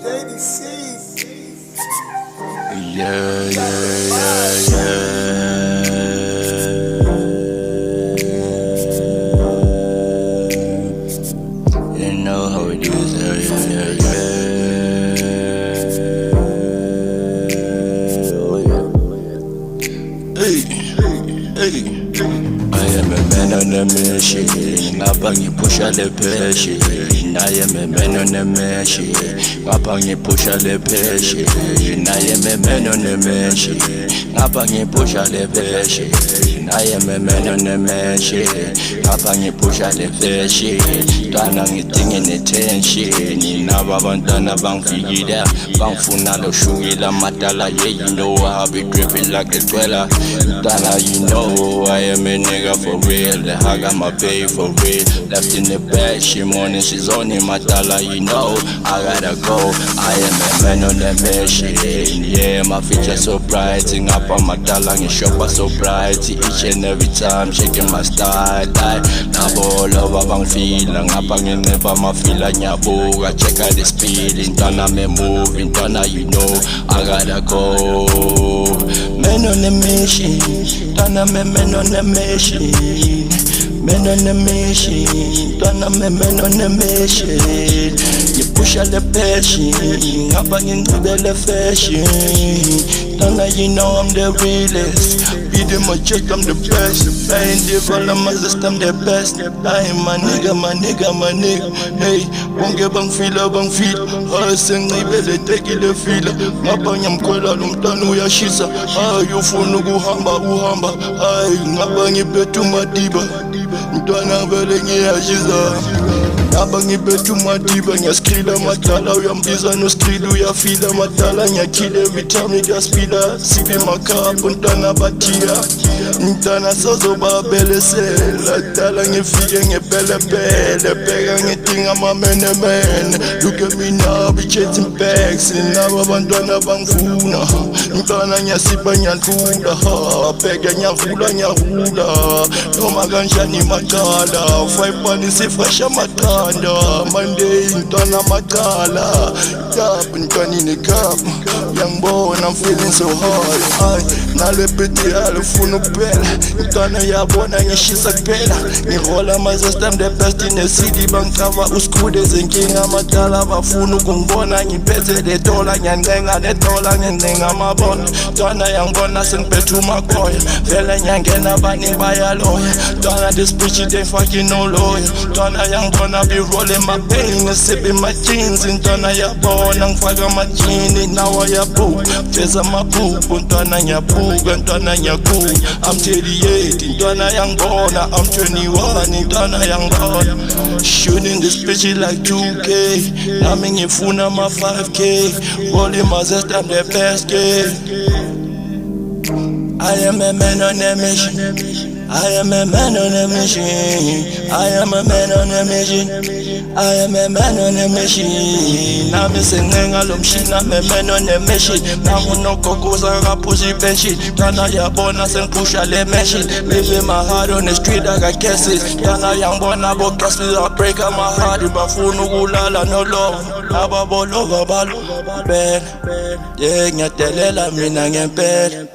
Yeah, yeah, yeah, yeah. You know how it is, yeah, yeah, yeah. Hey, hey. I am a man on a mission. Ngapangi pusha le passion. I am a man on a mission. Ngapangi pusha le passion. I am a man on a mission. Ngapangi pusha le passion. I am a man on a mission. Ngapangi pusha le passion. Twana ngidinga attention. Naba bantwana bangfikile bangifuna lo shukela madala. Yeah, you know I be dripping like a dweller. Twana, you know I am a nigga for real. The I got my babe for real. Left in the bed, she morning, she's on in my dollar. You know I gotta go. I am a man on a mission. Yeah, my features so bright. Sing up on my dollar, and shopper so bright. Each and every time, shaking my style. Now all over bang feeling. Up and never my feeling. I check out the speed. In Tana me move. In Tana, you know I gotta go. Man on a mission. Tana me man on a mission. Men on a mission, Twana me men on a mission. You push all the passion, I'm banging through the fashion. Twana, you know I'm the realest. Beating my check, I'm the best. I ain't the problem, I'm the best. I am my nigga, my nigga, my nigga. Hey, won't get bang feel. I sing, I better take it the feel. Ngabang kola lumtano ya shisa. You funu uhamba. Ngabang betu madiba. Mtwana vele ngiyashiza. Ngaba ngibetu madiba ngiyaskrila madala. Uyambiza no skrill uyafila madala. Ngiyakila every time ngiyaspila. Sipe makapo mtwana batia. Mtwana sazobabelesela. Dala ngifike ngepelepele. Bheka ngidinga amamenemene. Look at me now, be chasing bags. Nabo abantwana bangifuna. Mtwana ngiyasipa ngiyadlula. Bheka ngiyavula. Noma kanjani makala 5 money sifresha matanda Monday ntwana makala Tap ntwani ni cup Yangibona I'm feeling so hard Nale peti alifuna kuphela Ntwana yabona ngishisa kuphela Ngirola my system the best in the city Bangikava uskhude zenkinga amadala Bafuna ukungibona ngiphethe le dola Ngiyancenga le dola ngiyancenga amabona Ntwana yangibona sengiphethe umakhoya Vele ngiyangena abaningi bayaloya Ntwana this bitch it ain't fucking no lawyer Ntwana yangibona be rolling my pain Sipping my jeans Ntwana yabona ngifaka amajini Now I yabuka Feza maphupho Ntwana ngiyabuka Ntwana ngiyakhula I'm 38 Ntwana yangibona I'm 21 Ntwana yangibona Shooting this bitch like 2K Nami ngifuna ma 5K Rolling my zest I'm the best kid I am a man on a mission I am a man on a mission. I am a man on a mission. I am a man on a mission. I'm singing along shit. I'm a man on a mission. Now no cocos are pussy benching. Tana ya bonus and push a le machine. Living my heart on the street I got cases. Tana young bona bo cases I break up my heart. Bafunu gulala no love. Ababolo balo bad. Yeah, nyatelela mina ngempela.